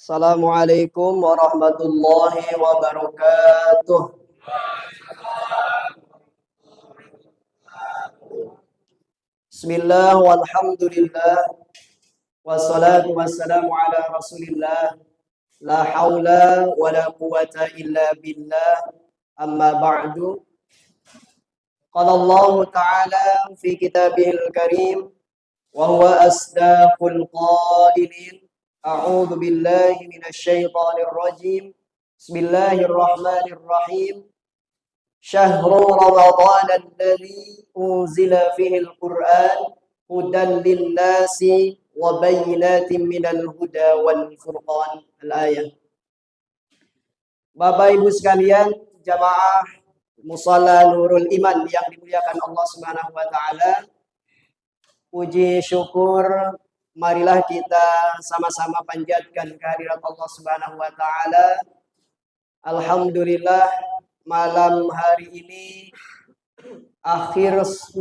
Assalamualaikum warahmatullahi wabarakatuh. Bismillah walhamdulillah wassalatu wassalamu ala Rasulillah la haula wala quwata illa billah amma ba'du. Qala Allah ta'ala fi kitabihil karim wa huwa asdaqul qailin. A'udzu billahi minasy syaithanir rajim. Bismillahirrahmanirrahim. Syahrul Ramadan alladzi unzila fihi al-Qur'an hudan lin-nasi wa bayyinatin minal huda wal furqan. Al-ayah. Bapak Ibu sekalian, jamaah Musalla Nurul Iman yang dimuliakan Allah Subhanahu wa taala. Puji syukur marilah kita sama-sama panjatkan kehadirat Allah Subhanahu wa taala. Alhamdulillah malam hari ini akhir 10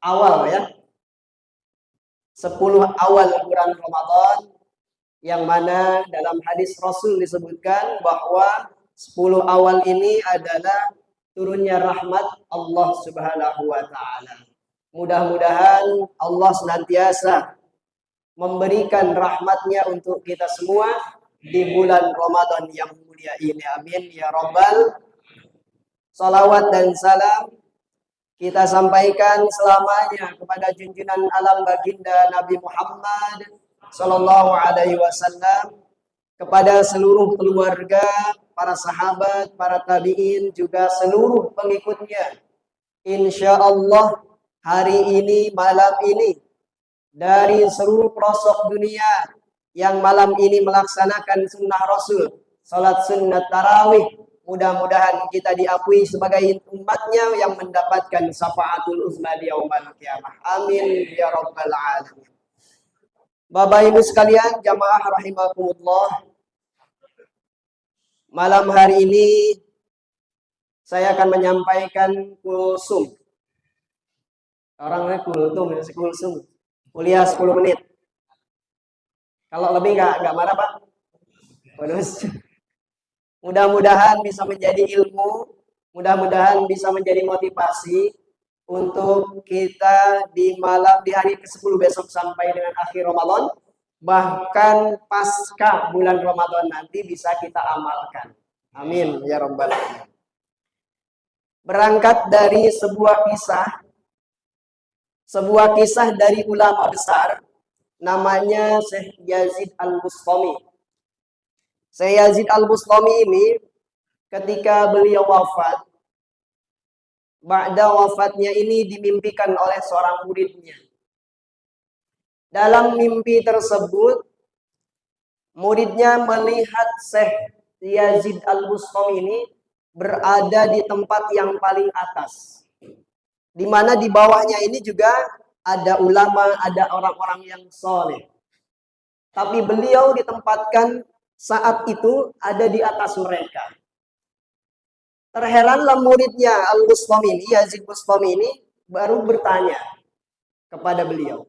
awal ya. 10 awal bulan Ramadan yang mana dalam hadis Rasul disebutkan bahwa 10 awal ini adalah turunnya rahmat Allah Subhanahu wa taala. Mudah-mudahan Allah senantiasa memberikan rahmatnya untuk kita semua di bulan Ramadan yang mulia ini. Amin ya rabbal. Salawat dan salam kita sampaikan selamanya kepada junjungan alam baginda Nabi Muhammad sallallahu alaihi wasallam, kepada seluruh keluarga, para sahabat, para tabi'in, juga seluruh pengikutnya. Insya Allah hari ini, malam ini, dari seluruh pelosok dunia yang malam ini melaksanakan sunnah Rasul, salat sunnat tarawih, mudah-mudahan kita diakui sebagai umatnya yang mendapatkan syafaatul uzma di yaumil qiyamah. Amin ya rabbal alamin. Bapak Ibu sekalian, jamaah rahimakumullah. Malam hari ini saya akan menyampaikan kulsum. Orangnya kulsum. Kuliah 10 menit. Kalau lebih nggak marah Pak? Bonus. Mudah-mudahan bisa menjadi ilmu, mudah-mudahan bisa menjadi motivasi untuk kita di hari ke-10 besok sampai dengan akhir Ramadan, bahkan pasca bulan Ramadan nanti bisa kita amalkan. Amin ya rabbal alamin. Berangkat dari sebuah kisah dari ulama besar, namanya Syekh Yazid Al-Bustami. Syekh Yazid Al-Bustami ini ketika beliau wafat, ba'da wafatnya ini dimimpikan oleh seorang muridnya. Dalam mimpi tersebut, muridnya melihat Syekh Yazid Al-Bustami ini berada di tempat yang paling atas, di mana di bawahnya ini juga ada ulama, ada orang-orang yang soleh. Tapi beliau ditempatkan saat itu ada di atas mereka. Terheranlah muridnya Al-Bustami ini, Yazid Bustami ini, baru bertanya kepada beliau,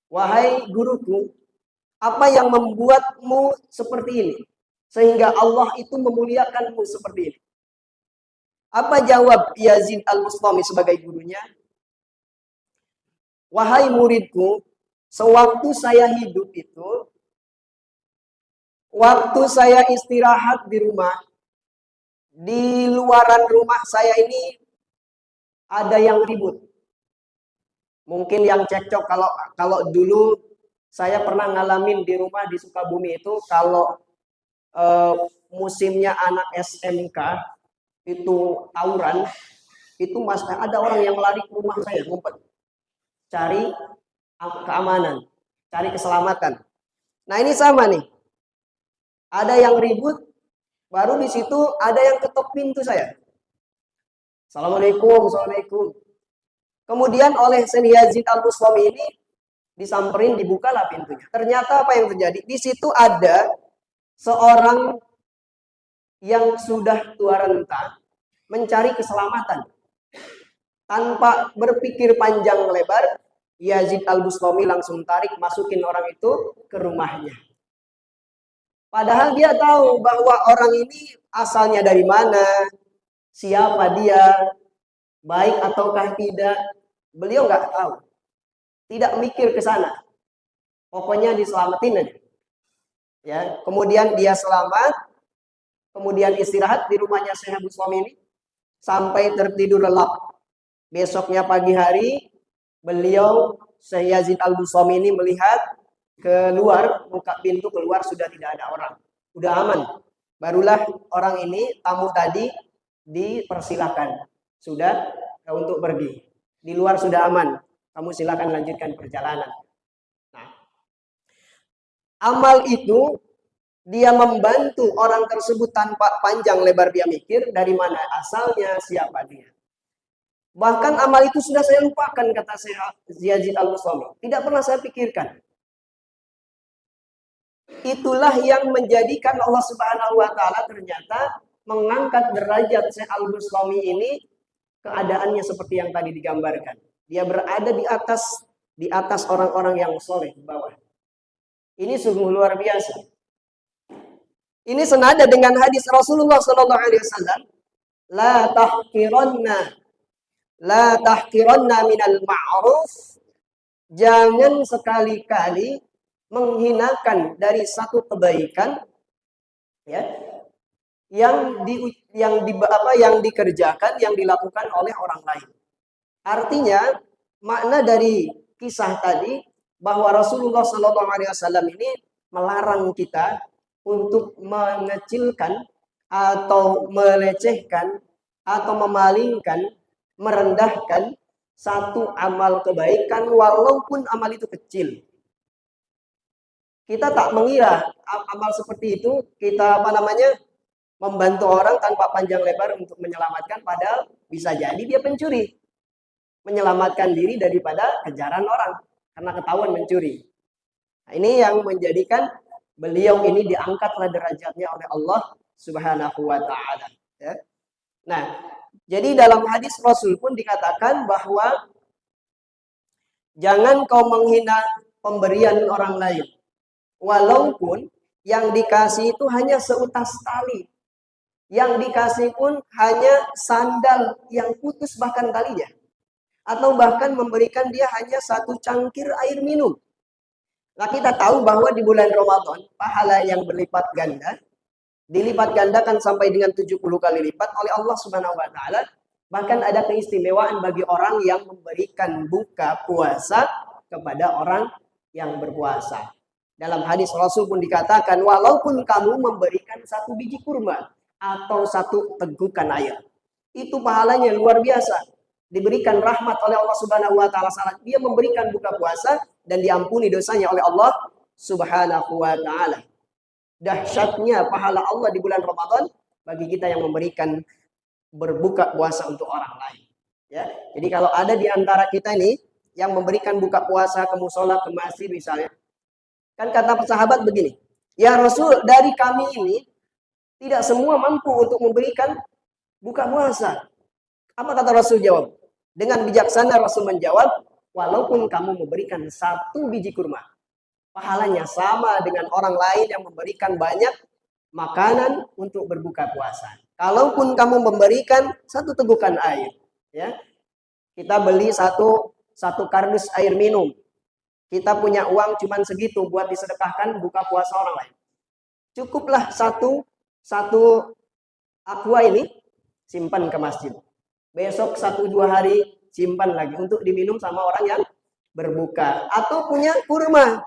"Wahai guruku, apa yang membuatmu seperti ini? Sehingga Allah itu memuliakanmu seperti ini?" Apa jawab Yazid Al-Bustami sebagai gurunya? "Wahai muridku, sewaktu saya hidup itu, waktu saya istirahat di rumah, di luaran rumah saya ini ada yang ribut. Mungkin yang cekcok, kalau dulu saya pernah ngalamin di rumah di Sukabumi itu, kalau musimnya anak SMK itu tawuran, itu ada orang yang lari ke rumah saya, ngumpet, cari keamanan, cari keselamatan. Nah ini sama nih, ada yang ribut, baru di situ ada yang ketok pintu saya. Assalamualaikum, assalamualaikum. Kemudian oleh Syekh Yazid Al-Bustami ini disamperin, dibukalah pintunya. Ternyata apa yang terjadi? Di situ ada seorang yang sudah tua renta mencari keselamatan. Tanpa berpikir panjang lebar, Yazid Al-Bustami langsung tarik, masukin orang itu ke rumahnya. Padahal dia tahu bahwa orang ini asalnya dari mana, siapa dia, baik ataukah tidak. Beliau nggak tahu. Tidak mikir ke sana. Pokoknya diselamatin aja. Ya, kemudian dia selamat, kemudian istirahat di rumahnya Syekh Abu Suami ini sampai tertidur lelap. Besoknya pagi hari, beliau Syekh Yazid Al-Bustami ini melihat keluar, buka pintu keluar sudah tidak ada orang. Udah aman. Barulah orang ini, tamu tadi, dipersilakan. Sudah untuk pergi. Di luar sudah aman. Kamu silakan lanjutkan perjalanan. Nah, amal itu dia membantu orang tersebut tanpa panjang lebar dia mikir dari mana asalnya, siapa dia. Bahkan amal itu sudah saya lupakan, kata Syekh Yazid Al-Bustami. Tidak pernah saya pikirkan. Itulah yang menjadikan Allah Subhanahu wa taala ternyata mengangkat derajat Syekh Al-Bustami ini, keadaannya seperti yang tadi digambarkan. Dia berada di atas orang-orang yang soleh di bawah. Ini sungguh luar biasa. Ini senada dengan hadis Rasulullah Sallallahu Alaihi Wasallam, la tahqiranna minal ma'ruf. Jangan sekali-kali menghinakan dari satu kebaikan, ya, yang dikerjakan, yang dilakukan oleh orang lain. Artinya makna dari kisah tadi bahwa Rasulullah Sallallahu Alaihi Wasallam ini melarang kita untuk mengecilkan atau melecehkan atau memalingkan, merendahkan satu amal kebaikan walaupun amal itu kecil. Kita tak mengira amal seperti itu kita membantu orang tanpa panjang lebar untuk menyelamatkan, padahal bisa jadi dia pencuri. Menyelamatkan diri daripada kejaran orang karena ketahuan mencuri. Nah, ini yang menjadikan beliau ini diangkatlah derajatnya oleh Allah Subhanahu wa taala, ya. Nah, jadi dalam hadis Rasul pun dikatakan bahwa jangan kau menghina pemberian orang lain, walaupun yang dikasih itu hanya seutas tali, yang dikasih pun hanya sandal yang putus bahkan talinya, atau bahkan memberikan dia hanya satu cangkir air minum. Nah, kita tahu bahwa di bulan Ramadan pahala yang berlipat ganda, dilipat gandakan sampai dengan 70 kali lipat oleh Allah Subhanahu wa taala. Bahkan ada keistimewaan bagi orang yang memberikan buka puasa kepada orang yang berpuasa. Dalam hadis Rasul pun dikatakan, walaupun kamu memberikan satu biji kurma atau satu tegukan air, itu pahalanya luar biasa. Diberikan rahmat oleh Allah Subhanahu wa taala saat dia memberikan buka puasa dan diampuni dosanya oleh Allah Subhanahu wa taala. Dahsyatnya pahala Allah di bulan Ramadan bagi kita yang memberikan berbuka puasa untuk orang lain, ya. Jadi kalau ada di antara kita ini yang memberikan buka puasa ke mushola, ke masjid misalnya, kan kata sahabat begini, ya Rasul, dari kami ini tidak semua mampu untuk memberikan buka puasa. Apa kata Rasul jawab? Dengan bijaksana Rasul menjawab, walaupun kamu memberikan satu biji kurma, pahalanya sama dengan orang lain yang memberikan banyak makanan untuk berbuka puasa. Kalaupun kamu memberikan satu tegukan air, ya, kita beli satu kardus air minum, kita punya uang cuman segitu buat disedekahkan buka puasa orang lain. Cukuplah satu aqua ini simpan ke masjid. Besok 1-2 hari simpan lagi untuk diminum sama orang yang berbuka. Atau punya kurma.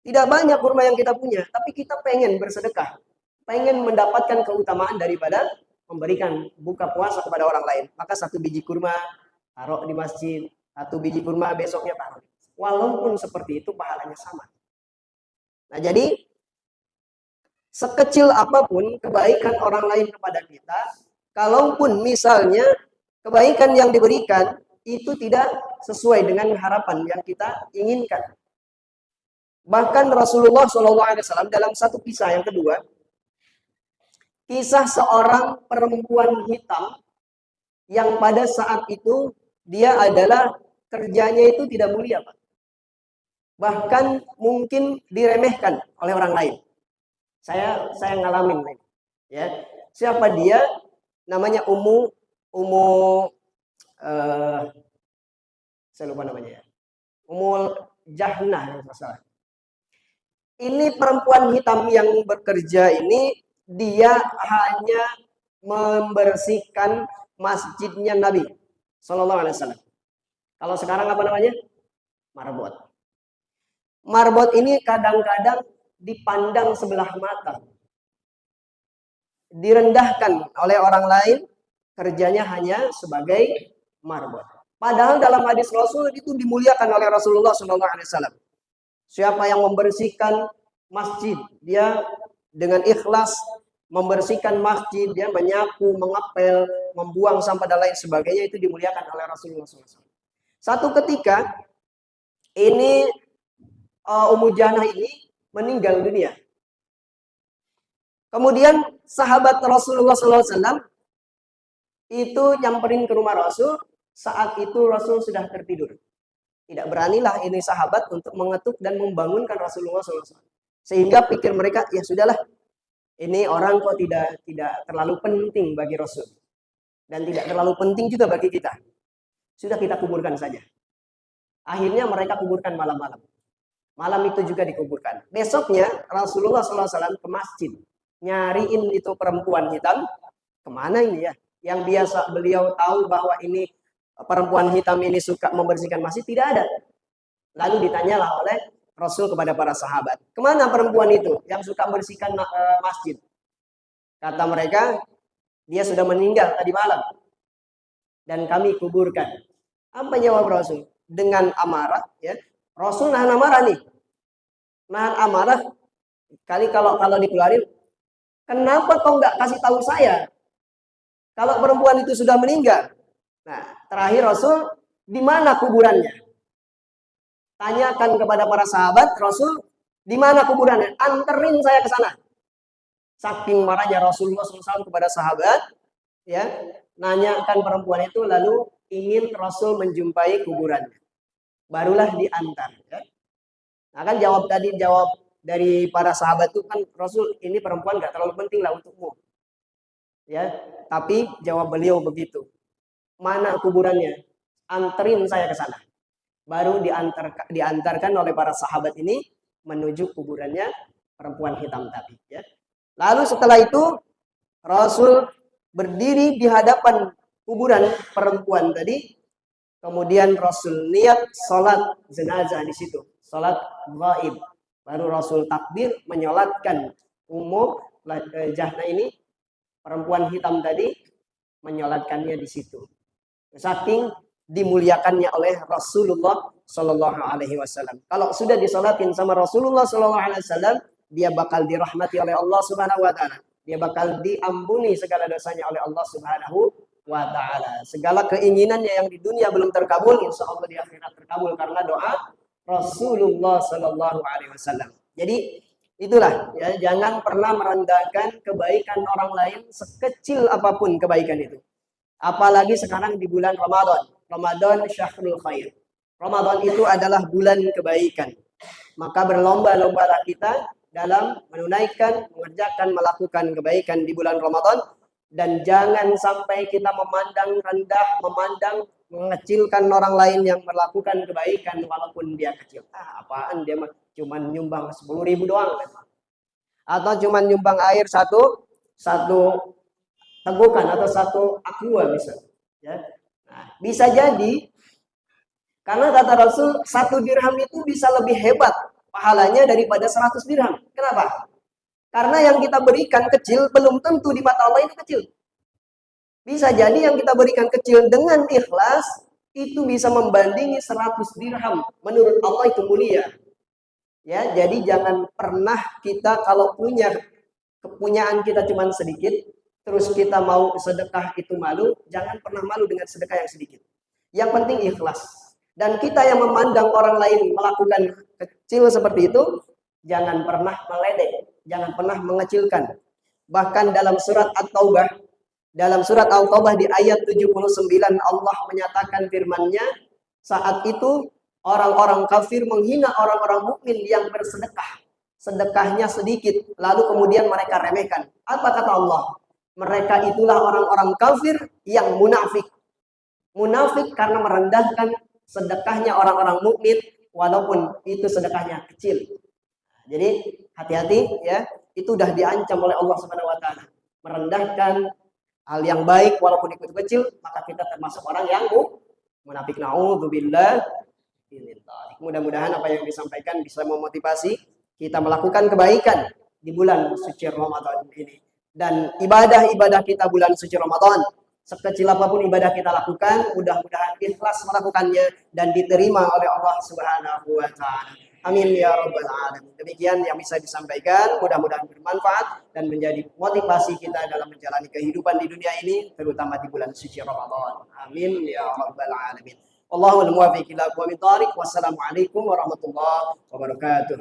Tidak banyak kurma yang kita punya, tapi kita pengen bersedekah. Pengen mendapatkan keutamaan daripada memberikan buka puasa kepada orang lain. Maka 1 biji kurma taruh di masjid, 1 biji kurma besoknya taruh. Walaupun seperti itu pahalanya sama. Nah, jadi sekecil apapun kebaikan orang lain kepada kita, kalaupun misalnya kebaikan yang diberikan itu tidak sesuai dengan harapan yang kita inginkan. Bahkan Rasulullah SAW dalam satu kisah yang kedua, kisah seorang perempuan hitam yang pada saat itu dia adalah kerjanya itu tidak mulia, Pak. Bahkan mungkin diremehkan oleh orang lain. Saya ngalamin nih. Ya. Siapa dia? Namanya Ummu saya lupa namanya ya. Ummul Jahnah yang salah. Ini perempuan hitam yang bekerja ini dia hanya membersihkan masjidnya Nabi Sallallahu Alaihi Wasallam. Kalau sekarang apa namanya? Marbot. Marbot ini kadang-kadang dipandang sebelah mata. Direndahkan oleh orang lain, kerjanya hanya sebagai marbot. Padahal dalam hadis Rasul itu dimuliakan oleh Rasulullah SAW. Siapa yang membersihkan masjid, dia dengan ikhlas membersihkan masjid, dia menyapu, mengepel, membuang sampah dan lain sebagainya, itu dimuliakan oleh Rasulullah SAW. Satu ketika ini Ummu Janah ini meninggal dunia. Kemudian sahabat Rasulullah SAW itu nyamperin ke rumah Rasul. Saat itu Rasul sudah tertidur. Tidak beranilah ini sahabat untuk mengetuk dan membangunkan Rasulullah SAW. Sehingga pikir mereka, ya sudahlah, ini orang kok tidak terlalu penting bagi Rasul. Dan tidak terlalu penting juga bagi kita. Sudah kita kuburkan saja. Akhirnya mereka kuburkan malam-malam. Malam itu juga dikuburkan. Besoknya Rasulullah SAW ke masjid. Nyariin itu perempuan hitam. Kemana ini ya? Yang biasa beliau tahu bahwa ini perempuan hitam ini suka membersihkan masjid, tidak ada. Lalu ditanyalah oleh Rasul kepada para sahabat. Kemana perempuan itu yang suka membersihkan masjid? Kata mereka, dia sudah meninggal tadi malam. Dan kami kuburkan. Apa jawab Rasul? Dengan amarah. Ya. Rasul nahan amarah nih. Nahan amarah. Kali kalau dikeluarin, kenapa kau nggak kasih tahu saya? Kalau perempuan itu sudah meninggal. Nah, terakhir Rasul, di mana kuburannya? Tanyakan kepada para sahabat, Rasul, di mana kuburannya? Anterin saya ke sana. Saking marahnya Rasulullah SAW kepada sahabat, ya, nanyakan perempuan itu, lalu ingin Rasul menjumpai kuburannya. Barulah diantar. Ya. Nah kan jawab dari para sahabat itu kan, Rasul, ini perempuan nggak terlalu penting lah untukmu. Ya, tapi jawab beliau begitu. Mana kuburannya? Anterin saya ke sana. Baru diantarkan oleh para sahabat ini menuju kuburannya perempuan hitam tadi. Ya. Lalu setelah itu Rasul berdiri di hadapan kuburan perempuan tadi. Kemudian Rasul niat sholat jenazah di situ, sholat ghaib. Baru Rasul takbir menyolatkan Ummu Janah ini, perempuan hitam tadi, menyolatkannya di situ. Saking dimuliakannya oleh Rasulullah Shallallahu Alaihi Wasallam. Kalau sudah disolatin sama Rasulullah Shallallahu Alaihi Wasallam, dia bakal dirahmati oleh Allah Subhanahu Wa Taala. Dia bakal diampuni segala dosanya oleh Allah Subhanahu Wa Taala. Segala keinginannya yang di dunia belum terkabul, insya Allah di akhirat terkabul karena doa Rasulullah Shallallahu Alaihi Wasallam. Jadi itulah, ya, jangan pernah merendahkan kebaikan orang lain sekecil apapun kebaikan itu. Apalagi sekarang di bulan Ramadan. Ramadan syahrul khair. Ramadan itu adalah bulan kebaikan. Maka berlomba-lombalah kita dalam menunaikan, mengerjakan, melakukan kebaikan di bulan Ramadan. Dan jangan sampai kita memandang rendah, mengecilkan orang lain yang melakukan kebaikan walaupun dia kecil. Apaan dia cuma nyumbang 10.000 doang. Atau cuma nyumbang air satu tegukan atau satu aqua misalnya. Ya. Nah, bisa jadi karena kata Rasul 1 dirham itu bisa lebih hebat pahalanya daripada 100 dirham. Kenapa? Karena yang kita berikan kecil belum tentu di mata Allah itu kecil. Bisa jadi yang kita berikan kecil dengan ikhlas itu bisa membandingi 100 dirham. Menurut Allah itu mulia. Ya, jadi jangan pernah kita kalau kepunyaan kita cuma sedikit, terus kita mau sedekah itu malu, jangan pernah malu dengan sedekah yang sedikit. Yang penting ikhlas. Dan kita yang memandang orang lain melakukan kecil seperti itu, jangan pernah meledek, jangan pernah mengecilkan. Bahkan dalam surat At-Taubah di ayat 79 Allah menyatakan firman-Nya, saat itu orang-orang kafir menghina orang-orang mukmin yang bersedekah. sedekahnya sedikit, lalu kemudian mereka remehkan. Apa kata Allah? Mereka itulah orang-orang kafir yang munafik. Munafik karena merendahkan sedekahnya orang-orang mukmin walaupun itu sedekahnya kecil. Jadi hati-hati ya, itu sudah diancam oleh Allah Subhanahu wa taala. Merendahkan hal yang baik walaupun itu kecil, maka kita termasuk orang yang munafik. Nauzubillah. Mudah-mudahan apa yang disampaikan bisa memotivasi kita melakukan kebaikan di bulan suci Ramadan ini. Dan ibadah-ibadah kita bulan suci Ramadan, sekecil apapun ibadah kita lakukan, mudah-mudahan ikhlas melakukannya dan diterima oleh Allah Subhanahu wa taala. Amin ya rabbal alamin. Demikian yang bisa disampaikan, mudah-mudahan bermanfaat dan menjadi motivasi kita dalam menjalani kehidupan di dunia ini, terutama di bulan suci Ramadan. Amin ya rabbal alamin. Allahul muwaffiq ila aqwamit thariq. Wassalamualaikum warahmatullahi wabarakatuh.